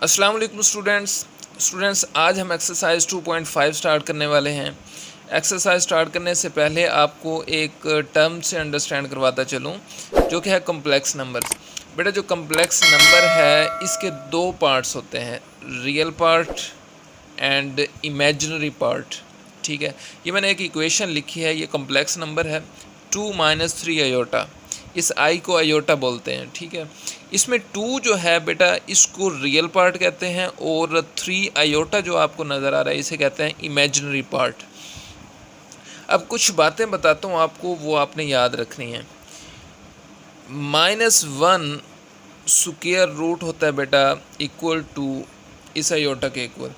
अस्सलाम वालेकुम स्टूडेंट्स आज हम एक्सरसाइज 2.5 स्टार्ट करने वाले हैं। एक्सरसाइज स्टार्ट करने से पहले आपको एक टर्म से अंडरस्टैंड करवाता चलूँ जो कि है कम्प्लेक्स नंबर्स। बेटा जो कम्प्लेक्स नंबर है इसके दो पार्ट्स होते हैं, real part and imaginary part. ठीक है, ये मैंने एक इक्वेशन लिखी है, ये कम्प्लेक्स नंबर है 2 - 3 आयोटा। इस आई को आयोटा बोलते हैं। ठीक है, इसमें 2 जो है बेटा इसको रियल पार्ट कहते हैं और 3 आयोटा जो आपको नज़र आ रहा है इसे कहते हैं इमेजिनरी पार्ट। अब कुछ बातें बताता हूँ आपको, वो आपने याद रखनी है। -1 स्क्वायर रूट होता है बेटा इक्वल टू इस आयोटा के इक्वल,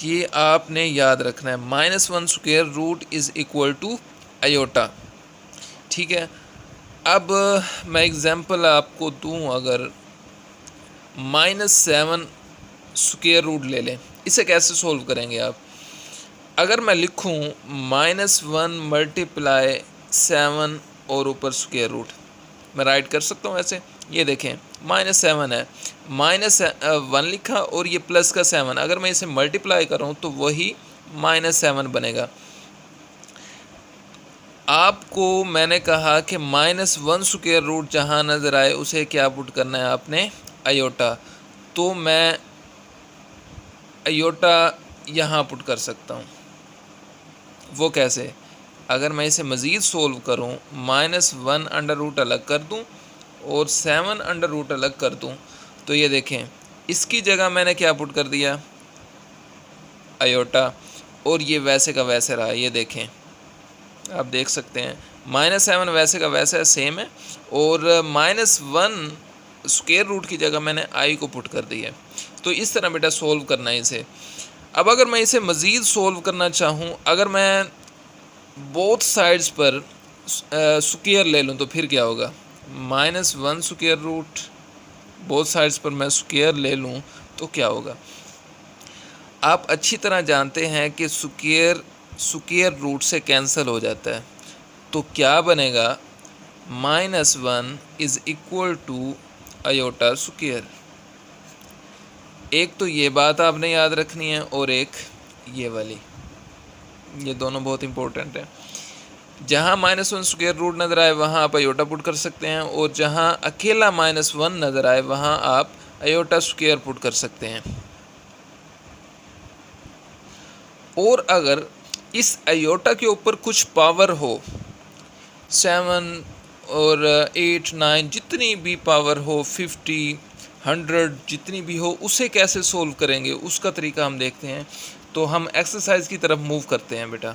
ये आपने याद रखना है। -1 square root is equal to iota. ठीक है, अब मैं एग्ज़ाम्पल आपको दूं, अगर -7 स्क्वायर रूट ले लें, इसे कैसे सोल्व करेंगे आप? अगर मैं लिखूं -1 मल्टीप्लाई 7 और ऊपर स्क्वायर रूट, मैं राइट कर सकता हूं ऐसे। ये देखें -7 है, -1 लिखा और ये प्लस का 7, अगर मैं इसे मल्टीप्लाई करूं तो वही -7 बनेगा। आपको मैंने कहा कि -1 स्क्वायर रूट जहाँ नज़र आए उसे क्या पुट करना है आपने, आयोटा। तो मैं आयोटा यहाँ पुट कर सकता हूँ। वो कैसे? अगर मैं इसे मज़ीद सोल्व करूँ, -1 अंडर रूट अलग कर दूँ और 7 अंडर रूट अलग कर दूँ, तो ये देखें इसकी जगह मैंने क्या पुट कर दिया, आयोटा, और ये वैसे का वैसे रहा। ये देखें, आप देख सकते हैं -7 वैसे का वैसा सेम है और -1 स्क्वायर रूट की जगह मैंने आई को पुट कर दिया है। तो इस तरह बेटा सोल्व करना है इसे। अब अगर मैं इसे मज़ीद सोल्व करना चाहूँ, अगर मैं बोथ साइड्स पर स्क्वायर ले लूँ तो फिर क्या होगा, -1 स्क्वायर रूट, बोथ साइड्स पर मैं स्क्वायर ले लूँ तो क्या होगा? आप अच्छी तरह जानते हैं कि स्क्वायर रूट से कैंसिल हो जाता है, तो क्या बनेगा, -1 is equal to iota square. एक तो ये बात आपने याद रखनी है और एक ये वाली, ये दोनों बहुत इंपॉर्टेंट है। जहाँ -1 स्क्वायर रूट नज़र आए वहाँ आप आयोटा पुट कर सकते हैं, और जहाँ अकेला -1 नज़र आए वहाँ आप आयोटा स्क्वायर पुट कर सकते हैं। और अगर इस आयोटा के ऊपर कुछ पावर हो, 7 और 8 9 जितनी भी पावर हो, 50 100 जितनी भी हो, उसे कैसे सोल्व करेंगे उसका तरीका हम देखते हैं। तो हम एक्सरसाइज की तरफ मूव करते हैं बेटा।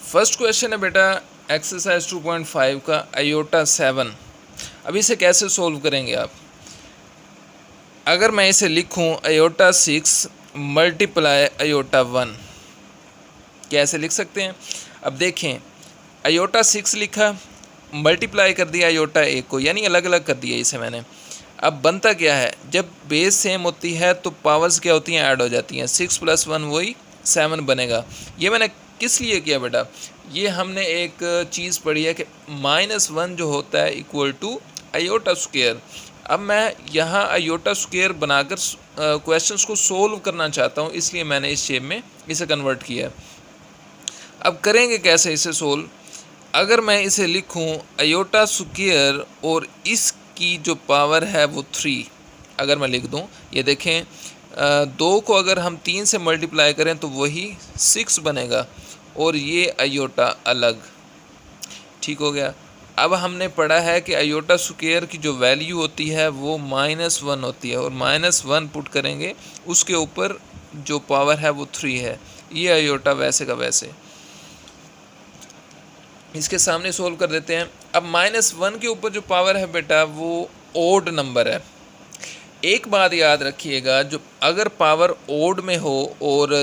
फर्स्ट क्वेश्चन है बेटा एक्सरसाइज 2.5 का आयोटा 7। अब इसे कैसे सोल्व करेंगे आप? अगर मैं इसे लिखूं आयोटा 6 मल्टीप्लाई आयोटा 1, कैसे लिख सकते हैं? अब देखें, आयोटा 6 लिखा, मल्टीप्लाई कर दिया आयोटा 1 को, यानी अलग अलग कर दिया इसे मैंने। अब बनता क्या है, जब बेस सेम होती है तो पावर्स क्या होती हैं, ऐड हो जाती हैं। 6 + 1 वही 7 बनेगा। ये मैंने किस लिए किया बेटा? ये हमने एक चीज़ पढ़ी है कि -1 जो होता है इक्वल टू आयोटा स्क्वायर। अब मैं यहाँ आयोटा स्क्वायर बनाकर क्वेश्चंस को सोल्व करना चाहता हूँ, इसलिए मैंने इस शेप में इसे कन्वर्ट किया। अब करेंगे कैसे इसे सोल्व? अगर मैं इसे लिखूं आयोटा स्क्वायर और इसकी जो पावर है वो 3, अगर मैं लिख दूं, ये देखें 2 को अगर हम 3 से मल्टीप्लाई करें तो वही 6 बनेगा, और ये आयोटा अलग। ठीक हो गया। अब हमने पढ़ा है कि आयोटा स्क्वायर की जो वैल्यू होती है वो -1 होती है, और -1 पुट करेंगे, उसके ऊपर जो पावर है वो 3 है। ये आयोटा वैसे का वैसे, इसके सामने सोल्व कर देते हैं। अब -1 के ऊपर जो पावर है बेटा वो ओड नंबर है। एक बात याद रखिएगा, जो अगर पावर ओड में हो और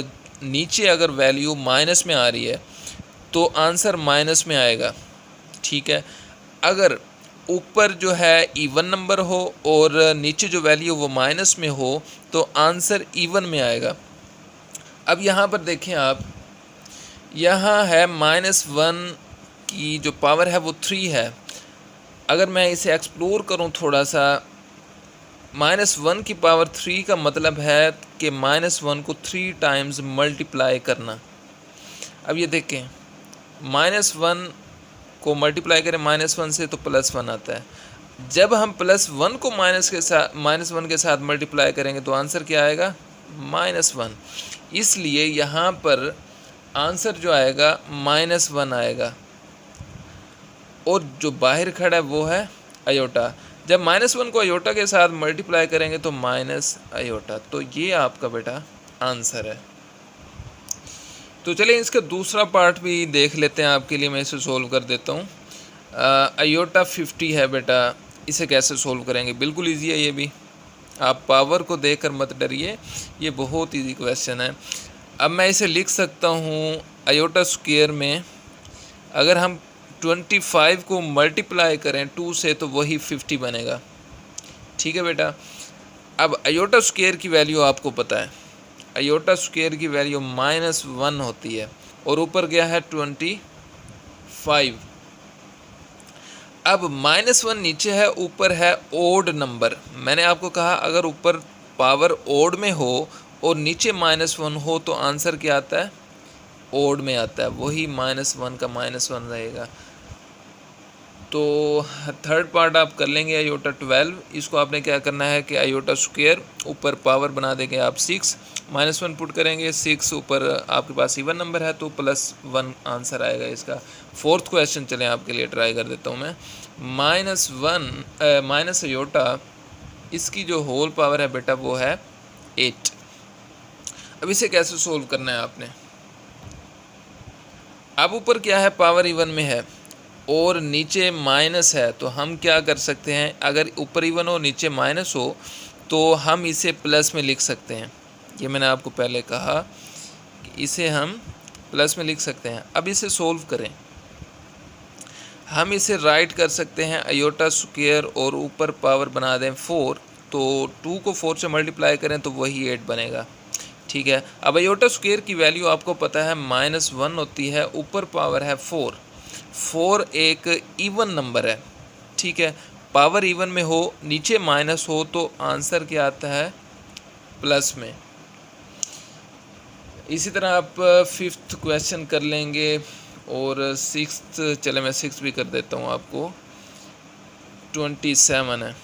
नीचे अगर वैल्यू माइनस में आ रही है तो आंसर माइनस में आएगा। ठीक है, अगर ऊपर जो है इवन नंबर हो और नीचे जो वैल्यू वो माइनस में हो तो आंसर इवन में आएगा। अब यहाँ पर देखें आप, यहाँ है -1 की जो पावर है वो 3 है। अगर मैं इसे एक्सप्लोर करूं थोड़ा सा, -1 की पावर 3 का मतलब है कि -1 को 3 टाइम्स मल्टीप्लाई करना। अब ये देखें, -1 को मल्टीप्लाई करें -1 से तो +1 आता है। जब हम +1 को -1 के साथ मल्टीप्लाई करेंगे तो आंसर क्या आएगा? -1। इसलिए यहाँ पर आंसर जो आएगा -1 आएगा, और जो बाहर खड़ा है वो है अयोटा। जब -1 को अयोटा के साथ मल्टीप्लाई करेंगे तो माइनस अयोटा। तो ये आपका बेटा आंसर है। तो चलिए इसका दूसरा पार्ट भी देख लेते हैं, आपके लिए मैं इसे सोल्व कर देता हूँ। अयोटा 50 है बेटा, इसे कैसे सोल्व करेंगे? बिल्कुल ईजी है ये भी, आप पावर को देखकर मत डरिए, ये बहुत ईजी क्वेश्चन है। अब मैं इसे लिख सकता हूँ अयोटा स्क्वायर में, अगर हम 25 को मल्टीप्लाई करें 2 से तो वही 50 बनेगा। ठीक है बेटा। अब अयोटा स्क्वायर की वैल्यू आपको पता है, अयोटा स्क्वायर की वैल्यू -1 होती है, और ऊपर गया है 25। अब -1 नीचे है, ऊपर है ओड नंबर। मैंने आपको कहा अगर ऊपर पावर ओड में हो और नीचे -1 हो तो आंसर क्या आता है? ओड में आता है, वही -1 का -1 रहेगा। तो थर्ड पार्ट आप कर लेंगे अयोटा 12। इसको आपने क्या करना है कि अयोटा स्क्वायर ऊपर पावर बना देंगे आप 6, -1 पुट करेंगे, 6 ऊपर आपके पास इवन नंबर है तो +1 आंसर आएगा इसका। फोर्थ क्वेश्चन चलें आपके लिए ट्राई कर देता हूँ मैं। -1 माइनस अयोटा, इसकी जो होल पावर है बेटा वो है 8। अब इसे कैसे सोल्व करना है आपने? अब ऊपर क्या है? पावर इवन में है और नीचे माइनस है, तो हम क्या कर सकते हैं? अगर ऊपर इवन हो नीचे माइनस हो तो हम इसे प्लस में लिख सकते हैं। ये मैंने आपको पहले कहा कि इसे हम प्लस में लिख सकते हैं। अब इसे सोल्व करें, हम इसे राइट कर सकते हैं अयोटा स्क्वायर और ऊपर पावर बना दें 4, तो 2 को 4 से मल्टीप्लाई करें तो वही 8 बनेगा। ठीक है। अब अयोटा स्क्वायर की वैल्यू आपको पता है -1 होती है, ऊपर पावर है 4 एक इवन नंबर है। ठीक है। पावर इवन में हो, नीचे माइनस हो तो आंसर क्या आता है? प्लस में। इसी तरह आप 5th क्वेश्चन कर लेंगे, और 6th, चले मैं 6 भी कर देता हूँ आपको। 27 है,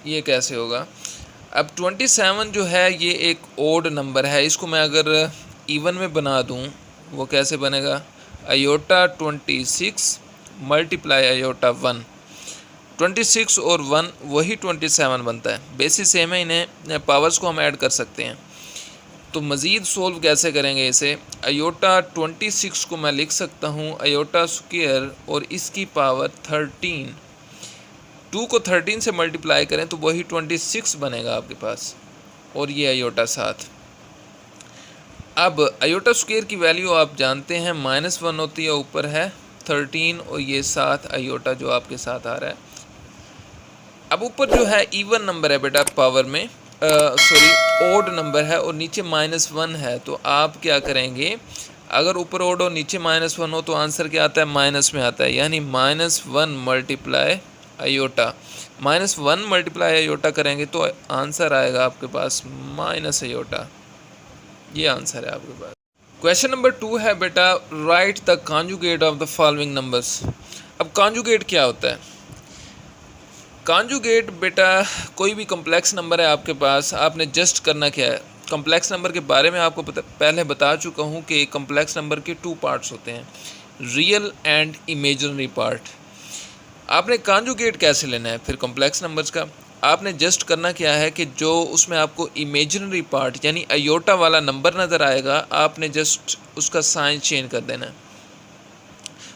ये कैसे होगा? अब 27 जो है ये एक ओड नंबर है, इसको मैं अगर इवन में बना दूँ वो कैसे बनेगा? अयोटा 26 मल्टीप्लाई अयोटा 1, 26 और 1 वही 27 बनता है। बेसिस सेम है, इन्हें पावर्स को हम ऐड कर सकते हैं। तो मज़ीद सोल्व कैसे करेंगे इसे? अयोटा 26 को मैं लिख सकता हूँ अयोटा स्क्वायर और इसकी पावर 13। 2 को 13 से मल्टीप्लाई करें तो वही 26 बनेगा आपके पास, और ये अयोटा 7। अब अयोटा स्क्वायर की वैल्यू आप जानते हैं -1 होती है, ऊपर है 13 और ये 7 अयोटा जो आपके साथ आ रहा है। अब ऊपर जो है इवन नंबर है बेटा पावर में, ओड नंबर है और नीचे -1 है, तो आप क्या करेंगे? अगर ऊपर ओड और नीचे -1 हो तो आंसर क्या आता है? माइनस में आता है, यानी -1 मल्टीप्लाई अयोटा। -1 मल्टीप्लाई अयोटा करेंगे तो आंसर आएगा आपके पास माइनस अयोटा। ये आंसर है आपके पास। क्वेश्चन नंबर 2 है बेटा, right the conjugate of the following numbers. अब कॉन्जुगेट क्या होता है? कॉन्जुगेट बेटा कोई भी कॉम्प्लेक्स नंबर है आपके पास, आपने जस्ट करना क्या है? कॉम्प्लेक्स नंबर के बारे में आपको पहले बता चुका हूँ कि कॉम्प्लेक्स नंबर के 2 पार्ट्स होते हैं, रियल एंड इमेजिनरी पार्ट। आपने कॉन्जुगेट कैसे लेना है फिर कॉम्प्लेक्स नंबर्स का? आपने जस्ट करना क्या है कि जो उसमें आपको इमेजिनरी पार्ट यानी अयोटा वाला नंबर नज़र आएगा, आपने जस्ट उसका साइन चेंज कर देना है।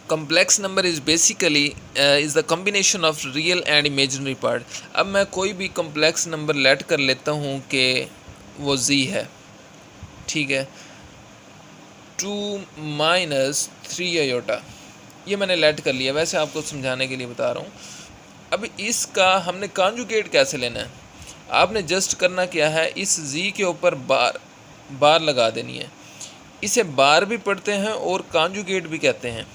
Complex number is basically is the combination of real and imaginary part. अब मैं कोई भी कॉम्प्लेक्स नंबर लेट कर लेता हूँ कि वो जी है। ठीक है। 2 - 3 अयोटा, ये मैंने लेट कर लिया, वैसे आपको समझाने के लिए बता रहा हूँ। अब इसका हमने कॉन्जुगेट कैसे लेना है? आपने जस्ट करना क्या है, इस जी के ऊपर बार लगा देनी है। इसे बार भी पढ़ते हैं और कॉन्जुगेट भी कहते हैं।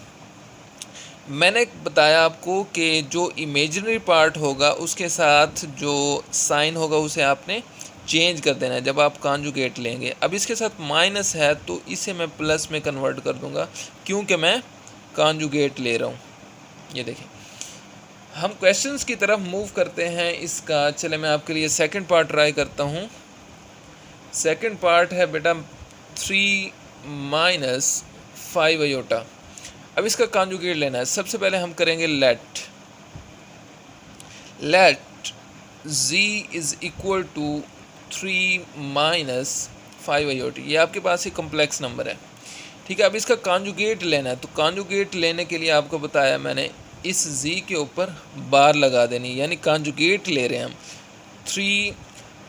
मैंने बताया आपको कि जो इमेजिनरी पार्ट होगा उसके साथ जो साइन होगा उसे आपने चेंज कर देना है जब आप कॉन्जुगेट लेंगे। अब इसके साथ माइनस है तो इसे मैं प्लस में कन्वर्ट कर दूंगा क्योंकि मैं कॉन्जुगेट ले रहा हूँ। ये देखें, हम क्वेश्चंस की तरफ मूव करते हैं इसका। चले मैं आपके लिए सेकंड पार्ट ट्राई करता हूँ। सेकंड पार्ट है बेटा 3 माइनस 5 आयोटा। अब इसका कॉन्जुगेट लेना है। सबसे पहले हम करेंगे let z is equal to 3 minus 5 iota. ये आपके पास एक कम्प्लेक्स नंबर है, ठीक है। अब इसका कॉन्जुगेट लेना है, तो कॉन्जुगेट लेने के लिए आपको बताया मैंने इस z के ऊपर बार लगा देनी, यानी कॉन्जुगेट ले रहे हैं हम 3।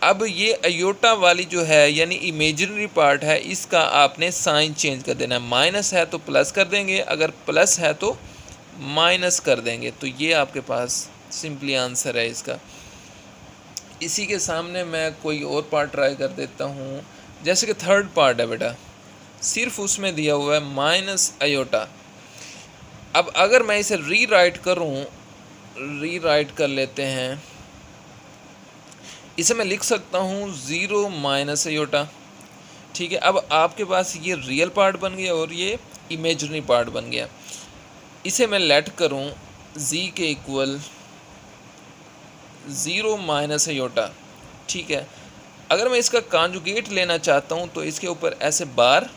अब ये अयोटा वाली जो है यानी इमेजिनरी पार्ट है, इसका आपने साइन चेंज कर देना है। माइनस है तो प्लस कर देंगे, अगर प्लस है तो माइनस कर देंगे। तो ये आपके पास सिंपली आंसर है इसका। इसी के सामने मैं कोई और पार्ट ट्राई कर देता हूँ। जैसे कि थर्ड पार्ट है बेटा, सिर्फ उसमें दिया हुआ है माइनस अयोटा। अब अगर मैं इसे रीराइट करूँ, रीराइट कर लेते हैं, इसे मैं लिख सकता हूँ 0 माइनस अयोटा, ठीक है। अब आपके पास ये रियल पार्ट बन गया और ये इमेजिनरी पार्ट बन गया। इसे मैं लेट करूँ z के इक्वल 0 माइनस अयोटा, ठीक है। अगर मैं इसका कॉन्जुगेट लेना चाहता हूँ तो इसके ऊपर ऐसे बार,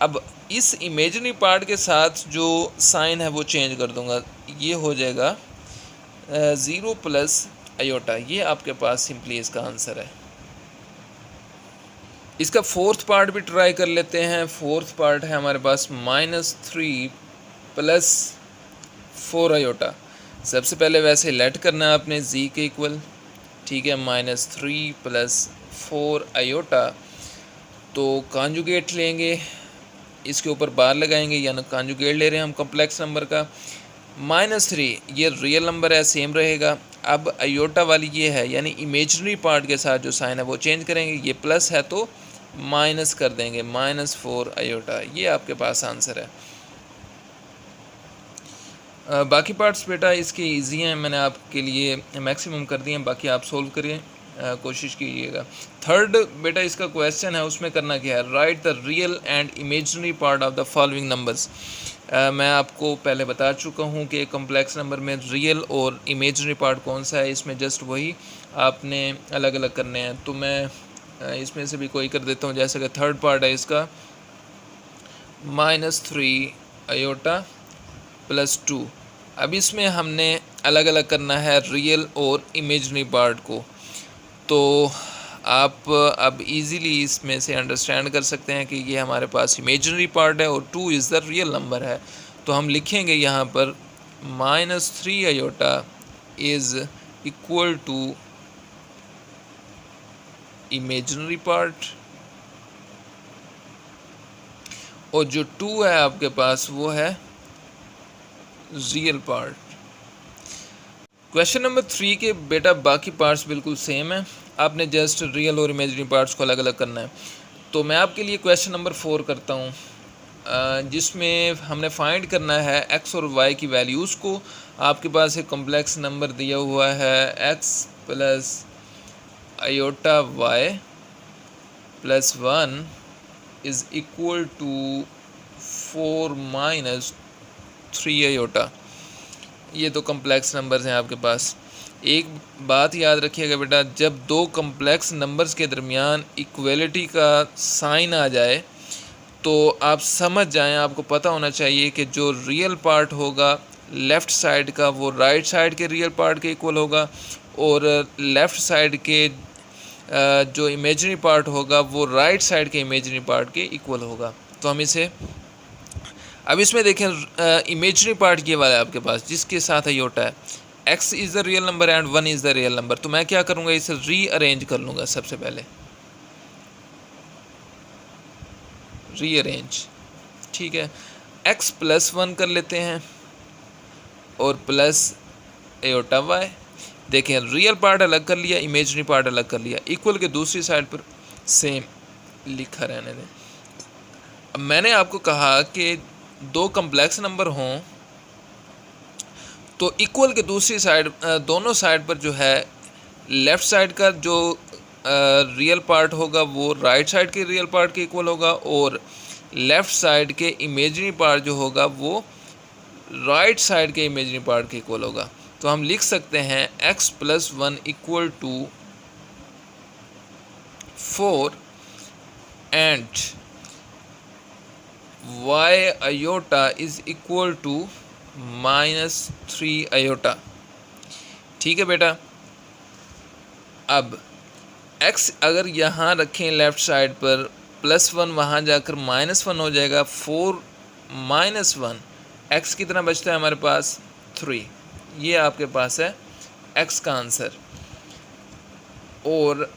अब इस इमेजिनरी पार्ट के साथ जो साइन है वो चेंज कर दूंगा, ये हो जाएगा 0 प्लस अयोटा। ये आपके पास सिंपली इसका आंसर है। इसका फोर्थ पार्ट भी ट्राई कर लेते हैं। फोर्थ पार्ट है हमारे पास -3 प्लस 4 अयोटा। सबसे पहले वैसे लेट करना है आपने z के इक्वल, ठीक है, -3 प्लस 4 अयोटा। तो कॉन्जुगेट लेंगे, इसके ऊपर बार लगाएंगे, यानी कॉन्जुगेट ले रहे हैं हम कॉम्प्लेक्स नंबर का। -3 ये रियल नंबर है, सेम रहेगा। अब अयोटा वाली ये है यानी इमेजिनरी पार्ट के साथ जो साइन है वो चेंज करेंगे, ये प्लस है तो माइनस कर देंगे, -4 अयोटा। ये आपके पास आंसर है। बाकी पार्ट्स बेटा इसके इजी हैं, मैंने आपके लिए मैक्सिमम कर दिए हैं, बाकी आप सोल्व करिए, कोशिश कीजिएगा। थर्ड बेटा इसका क्वेश्चन है, उसमें करना क्या है, right the real and imaginary part of the following numbers. मैं आपको पहले बता चुका हूँ कि कॉम्प्लेक्स नंबर में रियल और इमेजिनरी पार्ट कौन सा है, इसमें जस्ट वही आपने अलग अलग करने हैं। तो मैं इसमें से भी कोई कर देता हूँ। जैसे कि थर्ड पार्ट है इसका -3 अयोटा प्लस 2। अब इसमें हमने अलग अलग करना है रियल और इमेजिनरी पार्ट को। तो आप अब इजीली इसमें से अंडरस्टैंड कर सकते हैं कि ये हमारे पास इमेजिनरी पार्ट है और 2 इज़ द रियल नंबर है। तो हम लिखेंगे यहाँ पर -3 iota is equal to imaginary part, और जो 2 है आपके पास वो है रियल पार्ट। क्वेश्चन नंबर 3 के बेटा बाकी पार्ट्स बिल्कुल सेम है, आपने जस्ट रियल और इमेजिनरी पार्ट्स को अलग अलग करना है। तो मैं आपके लिए क्वेश्चन नंबर 4 करता हूँ, जिसमें हमने फाइंड करना है x और y की वैल्यूज़ को। आपके पास एक कॉम्प्लेक्स नंबर दिया हुआ है x plus iota y plus 1 is equal to 4 minus 3 iota. ये तो कॉम्प्लेक्स नंबर्स हैं आपके पास। एक बात याद रखिएगा बेटा, जब दो कॉम्प्लेक्स नंबर्स के दरमियान इक्वलिटी का साइन आ जाए तो आप समझ जाएं, आपको पता होना चाहिए कि जो रियल पार्ट होगा लेफ़्ट साइड का वो राइट साइड के रियल पार्ट के इक्वल होगा, और लेफ़्ट साइड के जो इमेजिनरी पार्ट होगा वो राइट साइड के इमेजिनरी पार्ट के इक्वल होगा। तो हम इसे अब इसमें देखें, इमेजिनरी पार्ट ये वाला है आपके पास जिसके साथ अयोटा है, x is the real number and 1 is the real number. तो मैं क्या करूँगा, इसे रीअरेंज कर लूँगा। सबसे पहले रीअरेंज, ठीक है, x प्लस 1 कर लेते हैं और प्लस अयोटा y। देखें, रियल पार्ट अलग कर लिया, इमेजिनरी पार्ट अलग कर लिया, इक्वल के दूसरी साइड पर सेम लिखा रहने दें। अब मैंने आपको कहा कि दो कम्प्लेक्स नंबर हों तो इक्वल के दूसरी साइड, दोनों साइड पर जो है लेफ़्ट साइड का जो रियल पार्ट होगा वो राइट साइड के रियल पार्ट के इक्वल होगा, और लेफ़्ट साइड के इमेजिनरी पार्ट जो होगा वो राइट साइड के इमेजिनरी पार्ट के इक्वल होगा। तो हम लिख सकते हैं x+1 equal to 4 and y iota is equal to -3 iota. ठीक है बेटा। अब x अगर यहाँ रखें लेफ़्ट साइड पर, +1 वहाँ जाकर -1 हो जाएगा, 4 - 1 x कितना बचता है हमारे पास 3। ये आपके पास है x का आंसर। और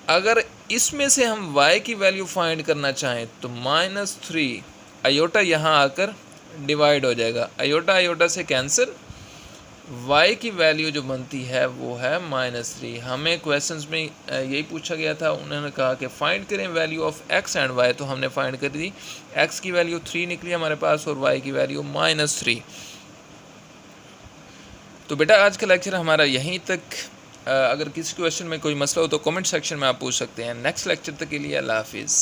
अगर इसमें से हम y की वैल्यू फाइंड करना चाहें तो -3 आयोटा यहाँ आकर डिवाइड हो जाएगा, आयोटा आयोटा से कैंसिल, y की वैल्यू जो बनती है वो है -3। हमें क्वेश्चंस में यही पूछा गया था, उन्होंने कहा कि फाइंड करें value of x and y, तो हमने फाइंड कर दी। x की वैल्यू 3 निकली हमारे पास और y की वैल्यू -3। तो बेटा आज का लेक्चर हमारा यहीं तक। अगर किसी क्वेश्चन में कोई मसला हो तो कमेंट सेक्शन में आप पूछ सकते हैं। नेक्स्ट लेक्चर तक के लिए अल्लाह हाफिज़।